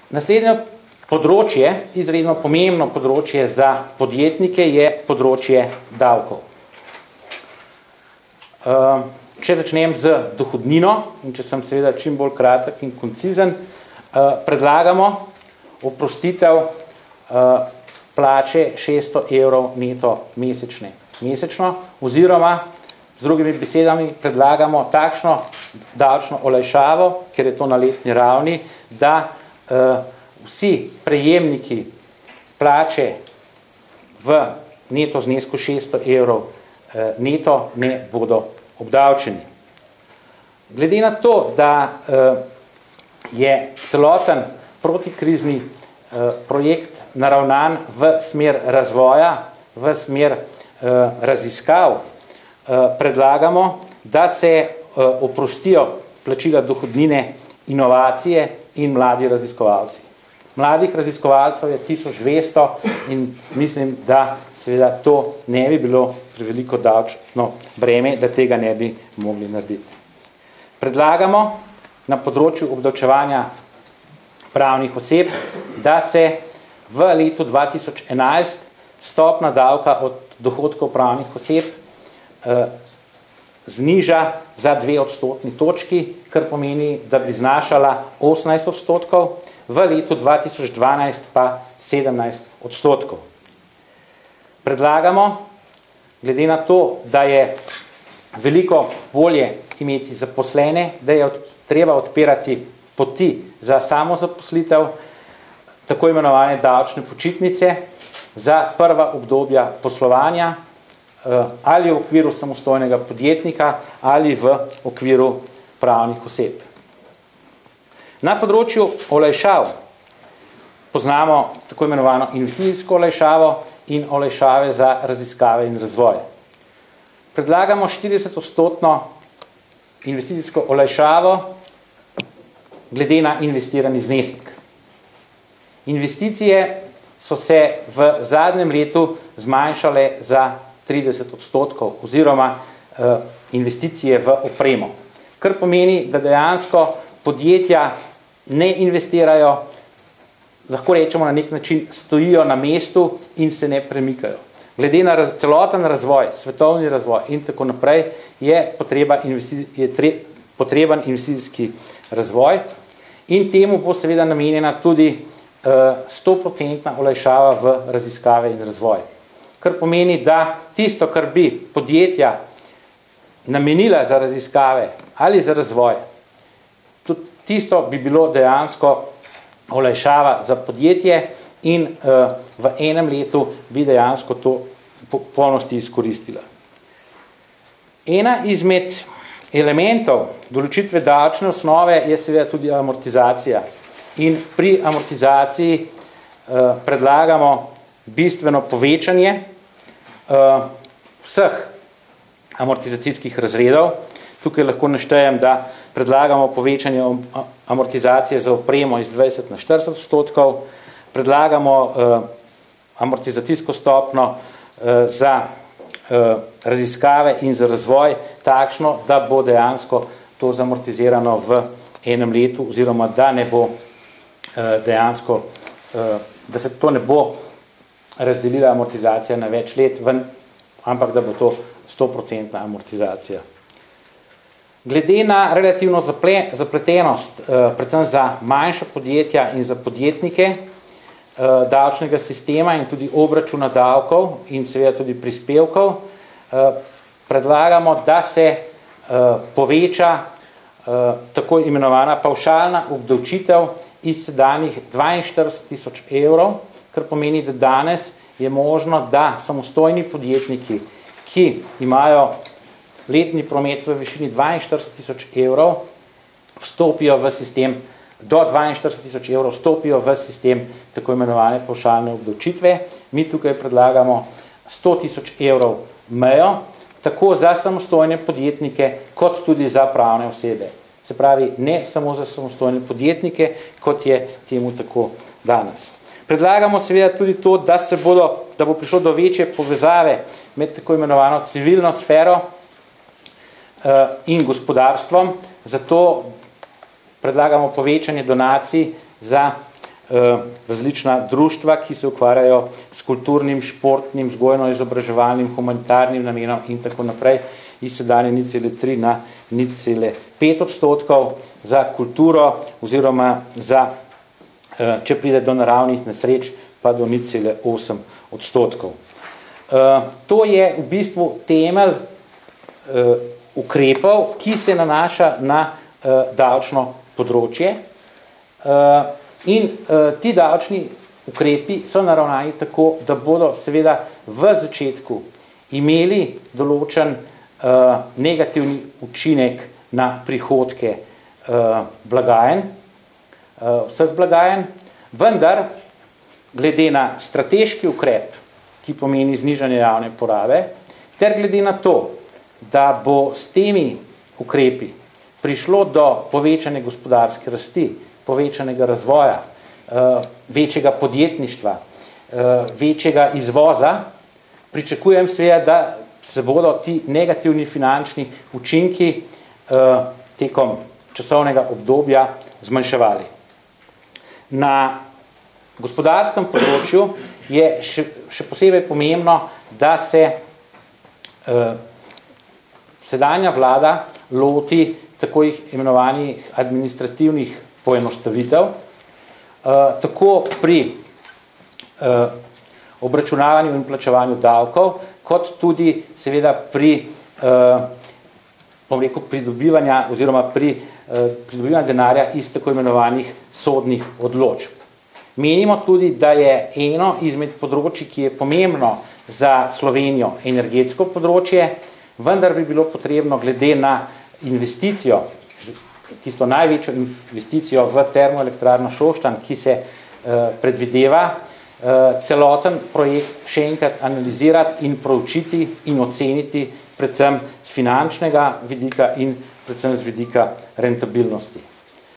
Naslednje področje, izredno pomembno področje za podjetnike, je področje davkov. Če začnem z dohodnino, in če sem seveda čim bolj kratek in koncizen, predlagamo oprostitev plače 600 evrov neto mesečno, oziroma z drugimi besedami predlagamo takšno davčno olajšavo, ker je to na letni ravni, da vsi prejemniki plače v neto znesku 600 evrov neto ne bodo obdavčeni. Glede na to, da je celoten protikrizni projekt naravnan v smer razvoja, v smer raziskav, predlagamo, da se oprostijo plačila dohodnine inovacije in mladi raziskovalci. Mladih raziskovalcev je 1200 in mislim, da seveda to ne bi bilo preveliko davčno breme, da tega ne bi mogli narediti. Predlagamo na področju obdavčevanja pravnih oseb, da se v letu 2011 stopnja davka od dohodkov pravnih oseb zniža za 2 odstotni točki, kar pomeni, da bi znašala 18 odstotkov, v letu 2012 pa 17 odstotkov. Predlagamo, glede na to, da je veliko bolje imeti zaposlene, da je treba odpirati poti za samozaposlitev, tako imenovane davčne počitnice, za prva obdobja poslovanja, ali v okviru samostojnega podjetnika, ali v okviru pravnih oseb. Na področju olajšav poznamo tako imenovano investicijsko olajšavo in olajšave za raziskave in razvoj. Predlagamo 40% investicijsko olajšavo glede na investirani znesek. Investicije so se v zadnjem letu zmanjšale za 30%, oziroma investicije v opremo. Kar pomeni, da dejansko podjetja ne investirajo, lahko rečemo na nek način stojijo na mestu in se ne premikajo. Glede na celoten razvoj, svetovni razvoj in tako naprej, je potreben investicijski razvoj in temu bo seveda namenjena tudi 100% olajšava v raziskave in razvoj. Kar pomeni, da tisto, kar bi podjetja namenila za raziskave ali za razvoj, tudi tisto bi bilo dejansko olajšava za podjetje in v enem letu bi dejansko to popolnosti izkoristila. Ena izmed elementov določitve davčne osnove je seveda tudi amortizacija. In pri amortizaciji predlagamo bistveno povečanje vseh amortizacijskih razredov. Tukaj lahko naštejem, da predlagamo povečanje amortizacije za opremo iz 20 na 40%, predlagamo amortizacijsko stopno za raziskave in za razvoj takšno, da bo dejansko to zamortizirano v enem letu, oziroma da ne bo dejansko, da se to ne bo razdelila amortizacija na več let, ampak da bo to 100% amortizacija. Glede na relativno zapletenost, predvsem za manjša podjetja in za podjetnike, davčnega sistema in tudi obračuna davkov in seveda tudi prispevkov, predlagamo, da se poveča tako imenovana pavšalna obdavčitev iz sedanjih 42.000 evrov, kar pomeni, da danes je možno, da samostojni podjetniki, ki imajo letni promet v višini 42.000 evrov, vstopijo v sistem, do 42.000 evrov vstopijo v sistem tako imenovane pavšalne obdavčitve. Mi tukaj predlagamo 100.000 evrov mejo, tako za samostojne podjetnike, kot tudi za pravne osebe. Se pravi, ne samo za samostojne podjetnike, kot je temu tako danes. Predlagamo seveda tudi to, da bo prišlo do večje povezave med tako imenovano civilno sfero in gospodarstvom, zato predlagamo povečanje donacij za različna društva, ki se ukvarjajo s kulturnim, športnim, vzgojno-izobraževalnim, humanitarnim namenom in tako naprej, iz sedanje 0,3 na 0,5% za kulturo oziroma za, če pride do naravnih nesreč, pa do 0,8%. To je v bistvu temelj ukrepov, ki se nanaša na davčno področje. In ti davčni ukrepi so naravnani tako, da bodo seveda v začetku imeli določen negativni učinek na prihodke blagajen, vseh blagajen, vendar glede na strateški ukrep, ki pomeni znižanje javne porabe, ter glede na to, da bo s temi ukrepi prišlo do povečane gospodarske rasti, povečanega razvoja, večjega podjetništva, večjega izvoza, pričakujem seveda, da se bodo ti negativni finančni učinki tekom časovnega obdobja zmanjševali. Na gospodarskem področju je še posebej pomembno, da se sedanja vlada loti tako imenovanih administrativnih poenostavitev, tako pri obračunavanju in plačevanju davkov, kot tudi seveda pri pridobivanja oziroma pri pridobivanju denarja iz tako imenovanih sodnih odločb. Menimo tudi, da je eno izmed področij, ki je pomembno za Slovenijo, energetsko področje, vendar bi bilo potrebno glede na investicijo, tisto največjo investicijo v termoelektrarno Šoštanj, ki se predvideva, celoten projekt še enkrat analizirati in proučiti in oceniti predvsem z finančnega vidika in predvsem z vidika rentabilnosti.